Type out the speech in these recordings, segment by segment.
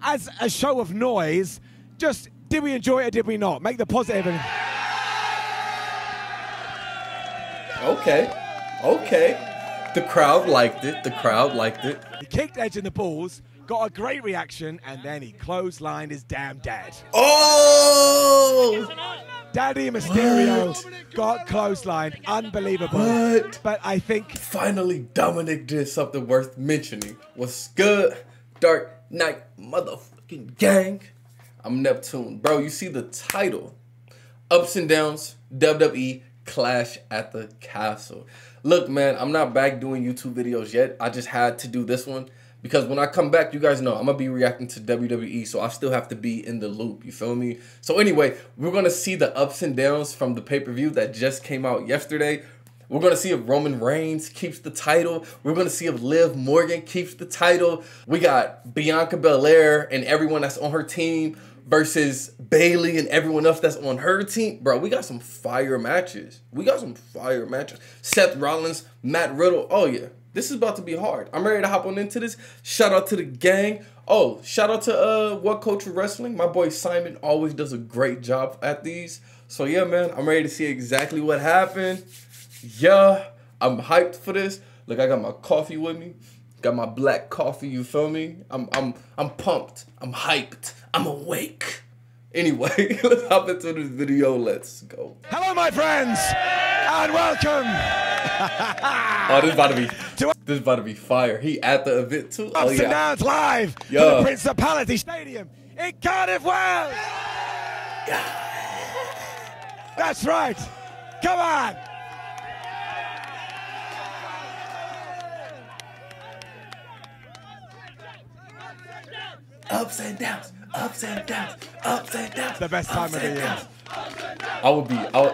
as a show of noise, just did we enjoy it or did we not? Make the positive. Okay. The crowd liked it. The crowd liked it. He kicked Edge in the balls, got a great reaction, and then he clotheslined his damn dad. Oh! Daddy Mysterio got clotheslined. Unbelievable. What? But I think finally Dominic did something worth mentioning. What's good? Dark Knight motherfucking gang. I'm Neptune. Bro, you see the title. Ups and Downs, WWE Clash at the Castle. Look, man, I'm not back doing YouTube videos yet. I just had to do this one. Because when I come back, you guys know I'm going to be reacting to WWE, so I still have to be in the loop, you feel me? So anyway, we're going to see the ups and downs from the pay-per-view that just came out yesterday. We're going to see if Roman Reigns keeps the title. We're going to see if Liv Morgan keeps the title. We got Bianca Belair and everyone that's on her team versus Bayley and everyone else that's on her team. Bro, we got some fire matches. Seth Rollins, Matt Riddle. Oh, yeah. This is about to be hard. I'm ready to hop on into this. Shout out to the gang. Oh, shout out to What Culture Wrestling. My boy Simon always does a great job at these. So yeah, man, I'm ready to see exactly what happened. Yeah, I'm hyped for this. Look, I got my coffee with me. Got my black coffee, you feel me? I'm pumped. I'm hyped. I'm awake. Anyway, let's hop into this video. Let's go. Hello, my friends, and welcome. Oh, this is about to be fire. He at the event too. Ups and Downs live from the Principality Stadium in Cardiff, Wales. That's right. Come on. Ups and downs, ups and downs, ups and downs. The best time of the year.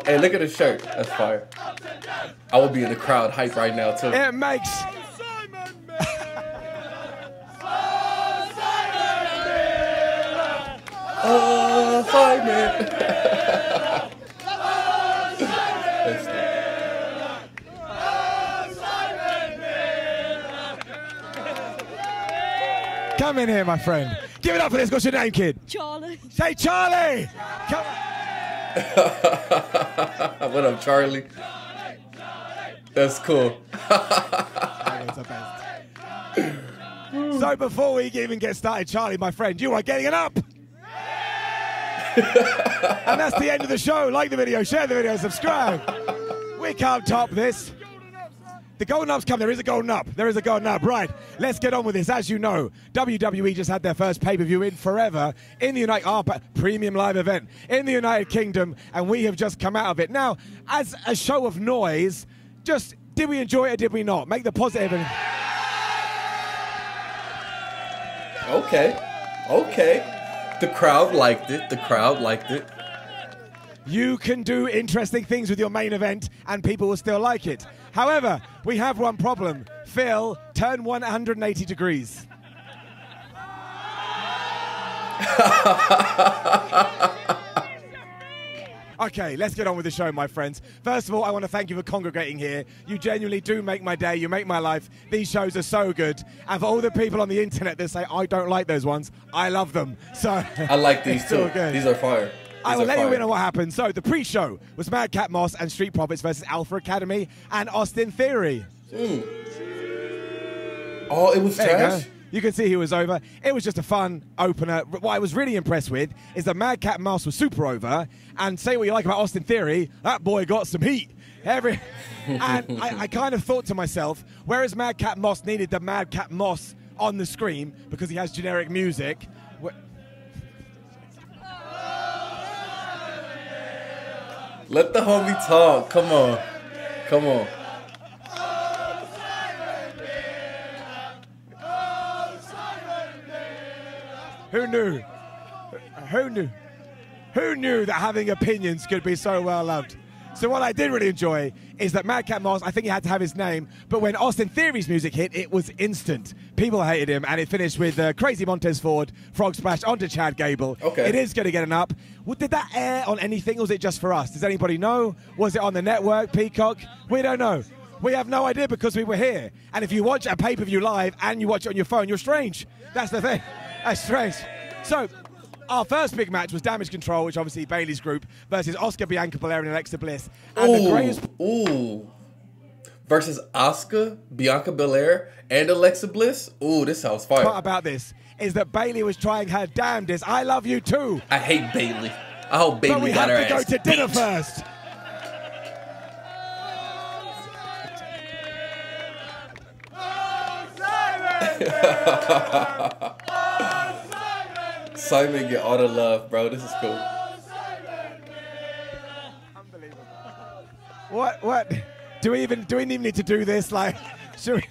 Hey, look at the shirt. That's fire. I would be in the crowd hype right now too. It makes. Oh, Simon. Come in here, my friend. Give it up for this. What's your name, kid? Charlie. Say Charlie. Come on. What up, Charlie? That's cool. So before we even get started, Charlie, my friend, you are getting an up. And that's the end of the show. Like the video, share the video, subscribe. We can't top this. The golden up's come. There is a golden up. There is a golden up. Right, let's get on with this. As you know, WWE just had their first pay-per-view in forever in the premium live event in the United Kingdom, and we have just come out of it. Now, as a show of noise, just did we enjoy it or did we not? Make the positive. Okay. The crowd liked it. The crowd liked it. You can do interesting things with your main event and people will still like it. However, we have one problem. Phil, turn 180 degrees. Okay, let's get on with the show, my friends. First of all, I want to thank you for congregating here. You genuinely do make my day. You make my life. These shows are so good. And for all the people on the internet that say, I don't like those ones, I love them. So I like these too. Good. These are fire. I will let you in on what happened. So the pre-show was Madcap Moss and Street Profits versus Alpha Academy and Austin Theory. Oh, it was trash? You can see he was over. It was just a fun opener. What I was really impressed with is that Madcap Moss was super over. And say what you like about Austin Theory, that boy got some heat. And I kind of thought to myself, whereas Madcap Moss needed the Madcap Moss on the screen because he has generic music. Let the homie talk. Come on. Who knew? Who knew that having opinions could be so well loved? So what I did really enjoy is that Madcap Moss, I think he had to have his name, but when Austin Theory's music hit, it was instant. People hated him, and it finished with Crazy Montez Ford, Frog Splash onto Chad Gable. Okay. It is going to get an up. Did that air on anything, or was it just for us? Does anybody know? Was it on the network, Peacock? We don't know. We have no idea because we were here. And if you watch a pay-per-view live and you watch it on your phone, you're strange. That's the thing. That's strange. So, our first big match was Damage Control, which obviously Bayley's group, versus Oscar, Bianca Belair, and Alexa Bliss. And the greatest... Versus Oscar, Bianca Belair, and Alexa Bliss? Ooh, this sounds fire. Part about this is that Bayley was trying her damnedest. I love you too. I hate Bayley. I hope Bayley got her ass. But we have to go to dinner first. Simon get all the love, bro. This is cool. Unbelievable. What? Do we even need to do this? Like, shall we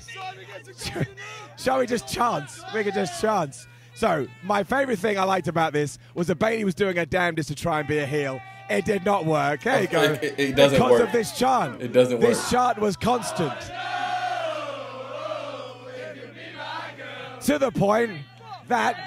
just chance? We could just chance. So, my favorite thing I liked about this was that Bayley was doing her damnedest to try and be a heel. It did not work. There you go. It doesn't work. Because of this chant. It doesn't work. This chant was constant. To the point that...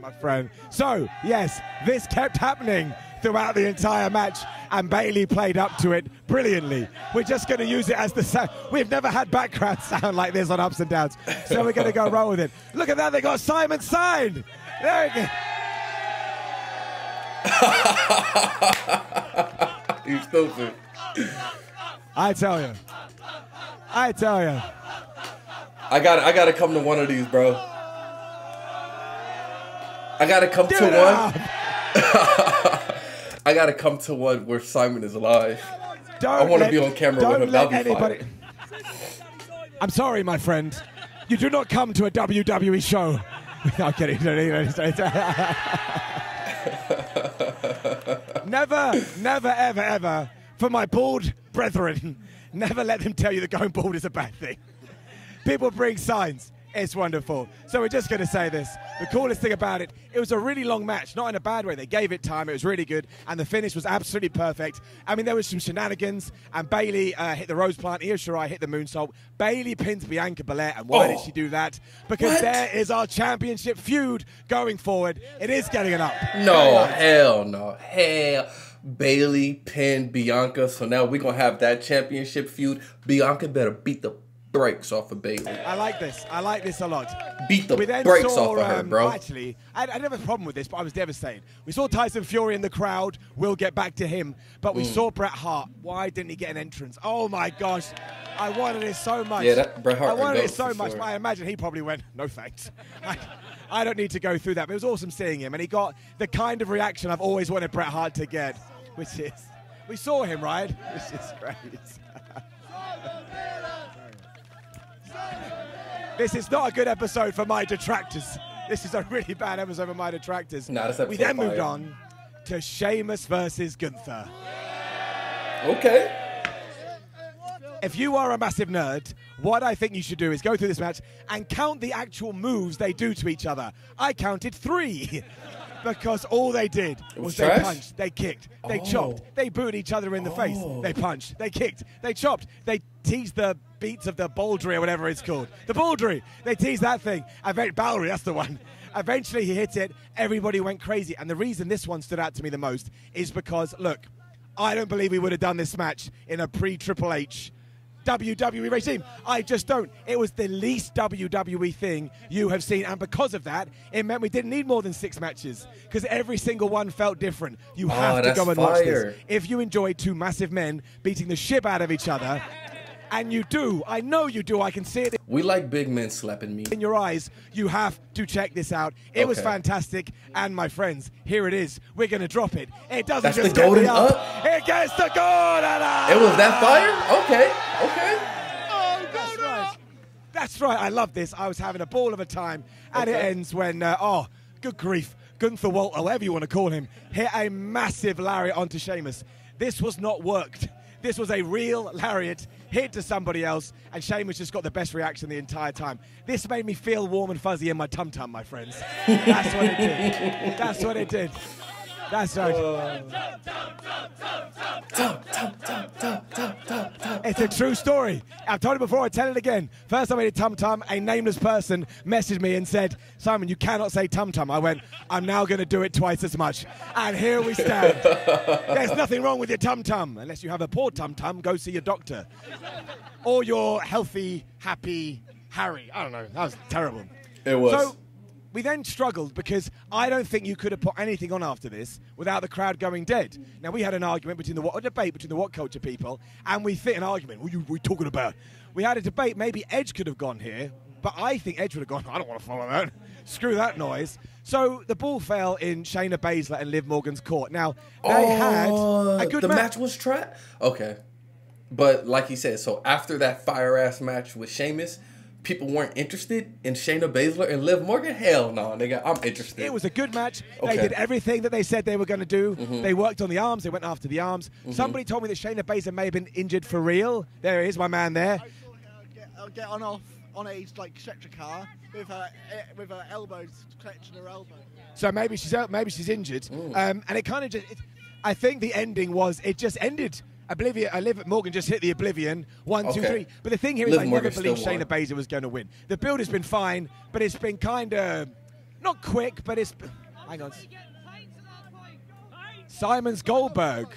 my friend. So, yes, this kept happening throughout the entire match, and Bayley played up to it brilliantly. We're just going to use it as the sound. We've never had background sound like this on Ups and Downs, so we're going to go roll with it. Look at that, they got Simon signed. There we go. You stupid. I tell you. I gotta come to one of these, bro. I gotta come to one. I gotta come to one where Simon is alive. I want to be on camera with him. That'll be fire. I'm sorry, my friend. You do not come to a WWE show without getting. Never, ever, for my bald brethren, never let them tell you that going bald is a bad thing. People bring signs. It's wonderful. So we're just going to say this. The coolest thing about it, it was a really long match, not in a bad way. They gave it time. It was really good. And the finish was absolutely perfect. I mean, there was some shenanigans. And Bayley hit the Rose Plant. Io Shirai hit the Moonsault. Bayley pins Bianca Belair. And why did she do that? Because there is our championship feud going forward. It is getting it up. No, hell no. Hell. Bayley pinned Bianca. So now we're going to have that championship feud. Bianca better beat the brakes off of Bayley. I like this. I like this a lot. Beat the brakes off of her, bro. Actually, I didn't have a problem with this, but I was devastated. We saw Tyson Fury in the crowd. We'll get back to him. But we saw Bret Hart. Why didn't he get an entrance? Oh, my gosh. I wanted it so much. Yeah, that Bret Hart. I wanted it so much. Sure. I imagine he probably went, no thanks. I don't need to go through that. But it was awesome seeing him. And he got the kind of reaction I've always wanted Bret Hart to get, which is, we saw him, right? Which is great. This is not a good episode for my detractors. This is a really bad episode for my detractors. Nah, this episode we then moved on to Sheamus versus Gunther. Okay. If you are a massive nerd, what I think you should do is go through this match and count the actual moves they do to each other. I counted 3. Because all they did was they punched, they kicked, they chopped, they booed each other in the face, they punched, they kicked, they chopped, they teased the beats of the baldry or whatever it's called. The baldry! They teased that thing. Balry, that's the one. Eventually he hit it, everybody went crazy. And the reason this one stood out to me the most is because, look, I don't believe we would have done this match in a pre-Triple H WWE regime. I just don't. It was the least WWE thing you have seen, and because of that, it meant we didn't need more than 6 matches, because every single one felt different. You have to go and watch this. If you enjoy 2 massive men beating the shit out of each other, and you do, I know you do, I can see it. We like big men slapping me in your eyes. You have to check this out. It was fantastic, and my friends, here it is. We're going to drop it. It doesn't That's just the golden get me up. It gets the golden up. It was that fire? Okay. Oh, that's right. That's right. I love this. I was having a ball of a time, and it ends when, good grief, Gunther Walter, whatever you want to call him, hit a massive lariat onto Sheamus. This was not worked. This was a real lariat hit to somebody else, and Sheamus just got the best reaction the entire time. This made me feel warm and fuzzy in my tum-tum, my friends. That's what it did. That's what it did. That's right. It's a true story. I've told it before, I tell it again. First time I did Tum Tum, a nameless person messaged me and said, Simon, you cannot say Tum Tum. I went, I'm now going to do it twice as much. And here we stand. There's nothing wrong with your Tum Tum. Unless you have a poor Tum Tum, go see your doctor. Or your healthy, happy Harry. I don't know. That was terrible. It was. So we then struggled because I don't think you could have put anything on after this without the crowd going dead. Now, we had an argument between a debate between the What Culture people, and we fit an argument. What are we talking about? We had a debate. Maybe Edge could have gone here, but I think Edge would have gone, I don't want to follow that. Screw that noise. So the ball fell in Shayna Baszler and Liv Morgan's court. Now, they had a good The match. match was trash? Okay. But like he said, so after that fire-ass match with Sheamus, people weren't interested in Shayna Baszler and Liv Morgan? Hell no, nigga. I'm interested. It was a good match. Okay. They did everything that they said they were going to do. They worked on the arms. They went after the arms. Somebody told me that Shayna Baszler may have been injured for real. There he is, my man there. Get on a like stretcher car with her elbows clutching her elbow. So maybe she's injured. And it kind of just, I think the ending was, it just ended. Liv Morgan just hit the Oblivion. 1, 2, 3. But the thing here is Liv I Morgan never believed still Shayna won. Baszler was going to win. The build has been fine, but it's been kind of, not quick, but it's, hang on. Simon's Goldberg.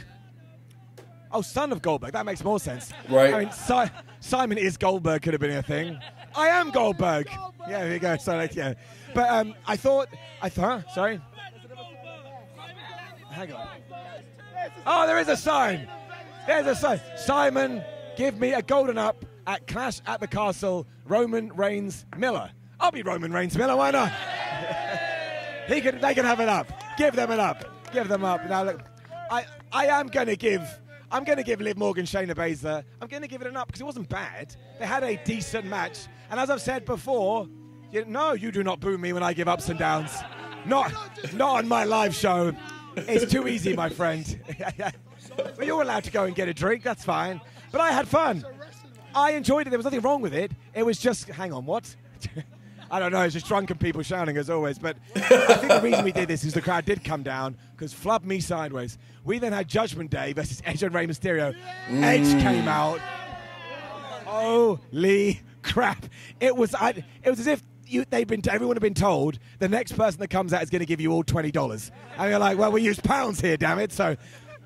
Oh, son of Goldberg. That makes more sense. Right. I mean, Simon is Goldberg could have been a thing. I am Goldberg. Yeah, there you go. So, like, yeah. But I thought, sorry. Hang on. Oh, there is a sign. There's a sign. Simon, give me a golden up at Clash at the Castle, Roman Reigns Miller. I'll be Roman Reigns Miller, why not? They can have it up. Give them it up. Give them up. Now look, I'm gonna give Liv Morgan, Shayna Baszler. I'm gonna give it an up because it wasn't bad. They had a decent match, and as I've said before, you do not boo me when I give ups and downs. Not on my live show. It's too easy, my friend. Well, you're allowed to go and get a drink. That's fine. But I had fun. I enjoyed it. There was nothing wrong with it. It was just, hang on, what? I don't know. It's just drunken people shouting as always. But I think the reason we did this is the crowd did come down because flub me sideways. We then had Judgment Day versus Edge and Rey Mysterio. Edge came out. Holy crap! It was as if everyone had been told the next person that comes out is going to give you all $20. And you're like, well, we use pounds here, damn it. So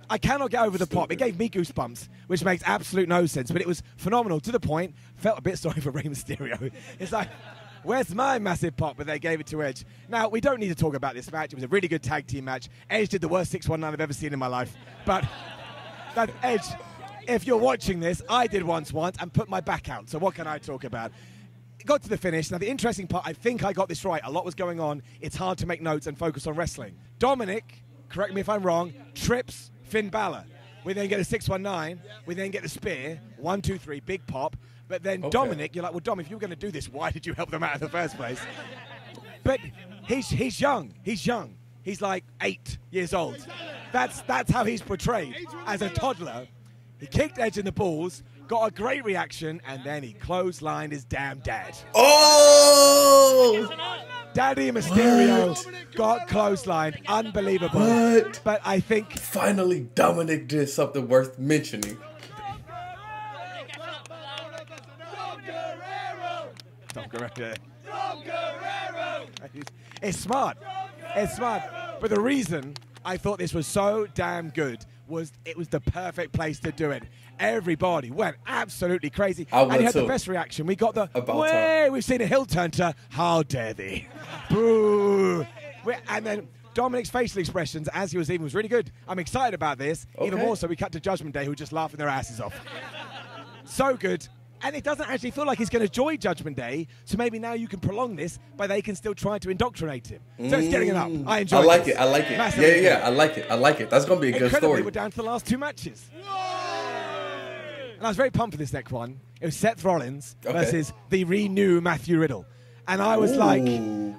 I cannot get over the pop. It gave me goosebumps, which makes absolute no sense. But it was phenomenal to the point. Felt a bit sorry for Rey Mysterio. It's like, where's my massive pop? But they gave it to Edge. Now, we don't need to talk about this match. It was a really good tag team match. Edge did the worst 619 I've ever seen in my life. But that Edge, if you're watching this, I did once and put my back out. So what can I talk about? Got to the finish. Now, the interesting part, I think I got this right. A lot was going on. It's hard to make notes and focus on wrestling. Dominic, correct me if I'm wrong, trips Finn Balor. We then get a 619. We then get the spear. 1, 2, 3, big pop. But then Dominic, you're like, well, Dom, if you were going to do this, why did you help them out in the first place? But he's young. He's young. He's like 8 years old. That's how he's portrayed as a toddler. He kicked Edge in the balls, got a great reaction, and then he clotheslined his damn dad. Oh! Daddy Mysterio got clotheslined. Unbelievable. What? But I think Finally, Dominic did something worth mentioning. Dom Guerrero. It's smart. It's smart. But the reason I thought this was so damn good was it was the perfect place to do it. Everybody went absolutely crazy. I would and you had too. the best reaction. We got the, About way, time. we've seen a heel turn to, how dare thee. Boo. And then Dominic's facial expressions as he was leaving was really good. I'm excited about this. Even Okay. more so, we cut to Judgment Day, who were just laughing their asses off. So good. And it doesn't actually feel like he's going to join Judgment Day, so maybe now you can prolong this, but they can still try to indoctrinate him. So it's getting it up. I enjoy it. I like it. I like it. Massively. Yeah, I like it. I like it. That's going to be a good Incredibly, story. we're down to the last 2 matches. And I was very pumped for this next one. It was Seth Rollins versus the renew Matthew Riddle. And I was like,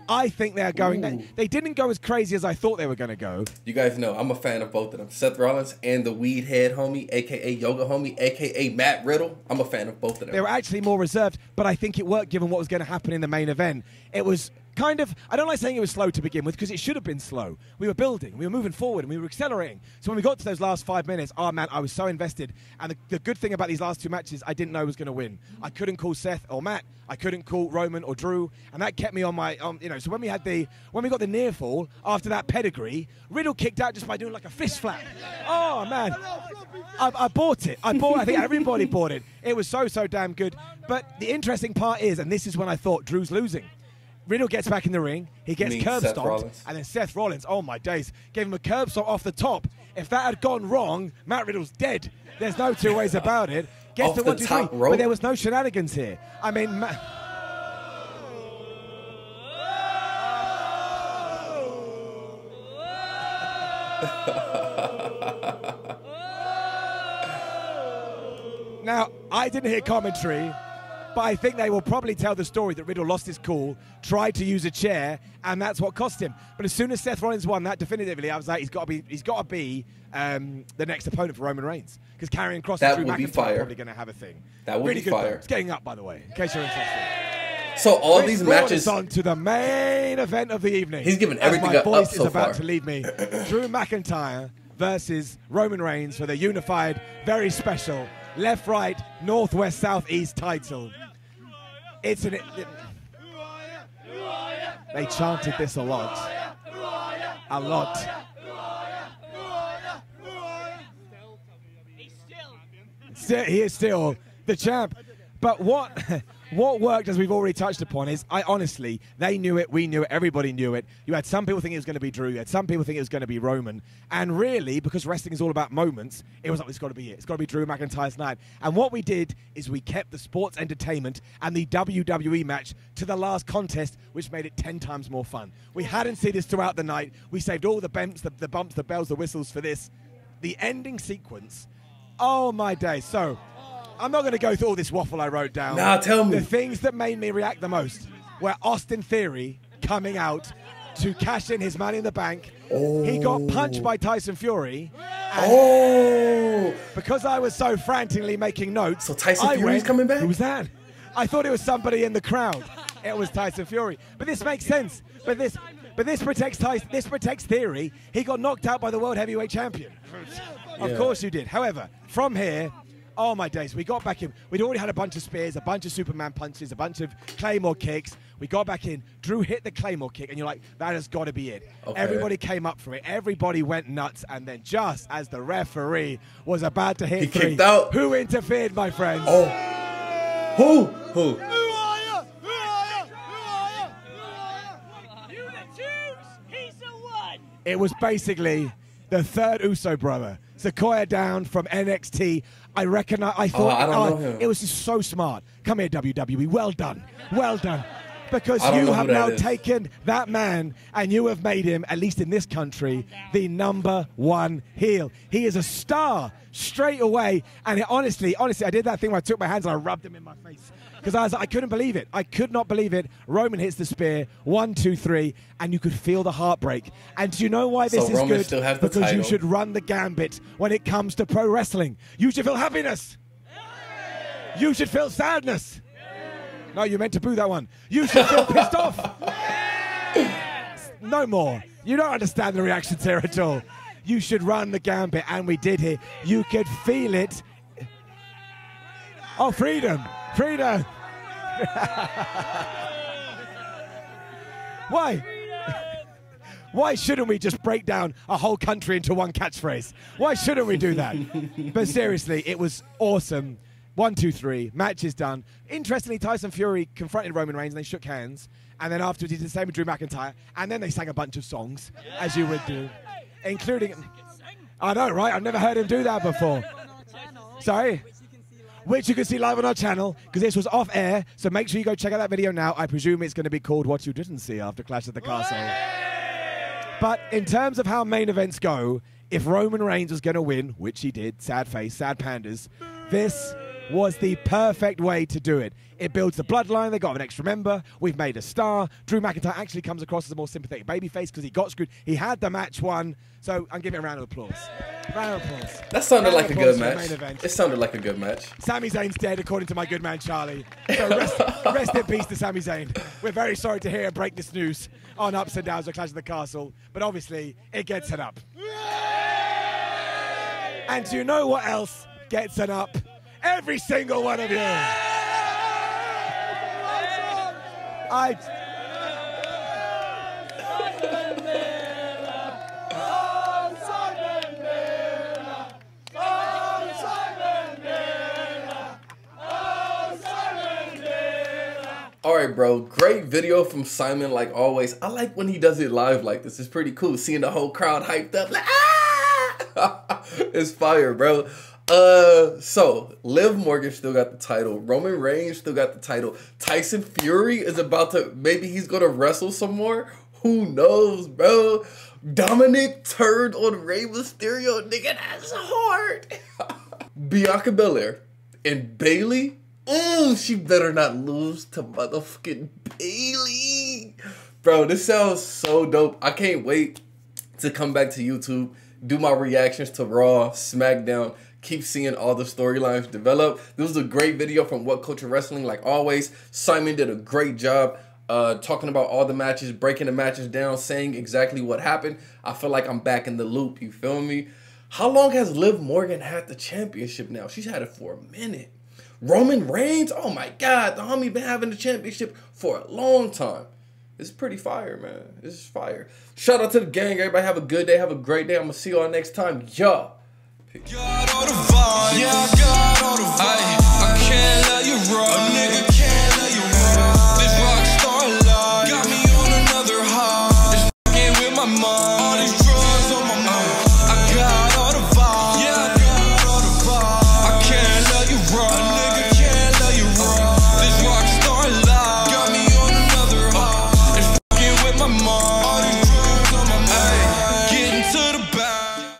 I think they're going... They didn't go as crazy as I thought they were going to go. You guys know I'm a fan of both of them. Seth Rollins and the weed head homie, a.k.a. yoga homie, a.k.a. Matt Riddle. I'm a fan of both of them. They were actually more reserved, but I think it worked given what was going to happen in the main event. It was kind of, I don't like saying it was slow to begin with because it should have been slow. We were building, we were moving forward, and we were accelerating. So when we got to those last 5 minutes, oh man, I was so invested. And the good thing about these last 2 matches, I didn't know was going to win. I couldn't call Seth or Matt. I couldn't call Roman or Drew, and that kept me on my, So when we got the near fall after that pedigree, Riddle kicked out just by doing like a fist flap. Oh man, I bought it. I think everybody bought it. It was so damn good. But the interesting part is, and this is when I thought Drew's losing. Riddle gets back in the ring. He gets curb stomped, and then Seth Rollins, oh my days, gave him a curb stomp off the top. If that had gone wrong, Matt Riddle's dead. There's no two ways about it. Gets to 1, 2, 3, but there was no shenanigans here. I mean, now I didn't hear commentary, but I think they will probably tell the story that Riddle lost his cool, tried to use a chair, and that's what cost him. But as soon as Seth Rollins won that definitively, I was like, he's got to be the next opponent for Roman Reigns, because Karrion Kross and Drew McIntyre are probably going to have a thing. That would really be good fire. Though. It's getting up, by the way, in case you're interested. So all these matches on to the main event of the evening. He's giving everything my up voice so is about far. to leave me. Drew McIntyre versus Roman Reigns for the unified, very special left, right, north, west, south, east title. It's they chanted this a lot. A lot. He is still the champ. But what worked, as we've already touched upon, is honestly, they knew it, we knew it, everybody knew it. You had some people think it was going to be Drew, you had some people think it was going to be Roman. And really, because wrestling is all about moments, it was like, it's got to be it. It's got to be Drew McIntyre's night. And what we did is we kept the sports entertainment and the WWE match to the last contest, which made it 10 times more fun. We hadn't seen this throughout the night. We saved all the bumps, the bells, the whistles for this. The ending sequence, oh my day. So, I'm not going to go through all this waffle I wrote down. Nah, tell me. The things that made me react the most were Austin Theory coming out to cash in his Money in the Bank. Oh. He got punched by Tyson Fury. Oh. Because I was so frantically making notes. So Tyson Fury's coming back? Who's that? I thought it was somebody in the crowd. It was Tyson Fury. But this makes sense. But this protects Tyson. This protects Theory. He got knocked out by the World Heavyweight Champion. Of course you did. However, from here, oh my days, we got back in. We'd already had a bunch of spears, a bunch of Superman punches, a bunch of Claymore kicks. We got back in. Drew hit the Claymore kick, and you're like, that has got to be it. Okay. Everybody came up for it. Everybody went nuts. And then just as the referee was about to hit kicked out. Who interfered, my friends? Oh. Who? It was basically the third Uso brother, Sequoia Down from NXT. I thought I don't know him. It was just so smart. Come here, WWE. Well done. Well done. Because I don't you know have who that now is. taken that man and you have made him, at least in this country, the #1 heel. He is a star straight away. And honestly, I did that thing where I took my hands and I rubbed them in my face. Because I couldn't believe it. I could not believe it. Roman hits the spear, 1, 2, 3, and you could feel the heartbreak. And do you know why this is Roman good? still has the because you title. should run the gambit when it comes to pro wrestling. You should feel happiness. You should feel sadness. No, you meant to boo that one. You should feel pissed off. No more. You don't understand the reactions here at all. You should run the gambit, and we did here. You could feel it. Oh, freedom. Freedom. Why? Why shouldn't we just break down a whole country into one catchphrase? Why shouldn't we do that? But seriously, it was awesome. 1, 2, 3, match is done. Interestingly, Tyson Fury confronted Roman Reigns and they shook hands. And then afterwards, he did the same with Drew McIntyre. And then they sang a bunch of songs, as you would do, including... I know, right? I've never heard him do that before. Sorry? Which you can see live on our channel, because this was off air, so make sure you go check out that video now. I presume it's going to be called What You Didn't See After Clash at the Castle. But in terms of how main events go, if Roman Reigns was going to win, which he did, sad face, sad pandas, this was the perfect way to do it. It builds the bloodline, they got an extra member, we've made a star. Drew McIntyre actually comes across as a more sympathetic babyface because he got screwed. He had the match won, so I'm giving it a round of applause. Round of applause. That sounded like a Round of good applause for the match. main event. It sounded like a good match. Sami Zayn's dead, according to my good man Charlie. So rest in peace to Sami Zayn. We're very sorry to hear break this news on Ups and Downs of Clash of the Castle, but obviously it gets it up. And do you know what else gets it up? Every single one of you. All right, bro. Great video from Simon, like always. I like when he does it live like this. It's pretty cool. Seeing the whole crowd hyped up. Like, ah! It's fire, bro. So Liv Morgan still got the title. Roman Reigns still got the title. Tyson Fury is about to, maybe he's gonna wrestle some more. Who knows, bro? Dominic turned on Rey Mysterio. Nigga, that's hard. Bianca Belair and Bayley. She better not lose to motherfucking Bayley. Bro, this sounds so dope. I can't wait to come back to YouTube, do my reactions to Raw, SmackDown, keep seeing all the storylines develop. This was a great video from What Culture Wrestling, like always. Simon did a great job talking about all the matches, breaking the matches down, saying exactly what happened. I feel like I'm back in the loop, you feel me? How long has Liv Morgan had the championship now? She's had it for a minute. Roman Reigns, oh my God, the homie been having the championship for a long time. It's pretty fire, man. This is fire. Shout out to the gang. Everybody have a good day. Have a great day. I'm going to see y'all next time. Yo. Peace.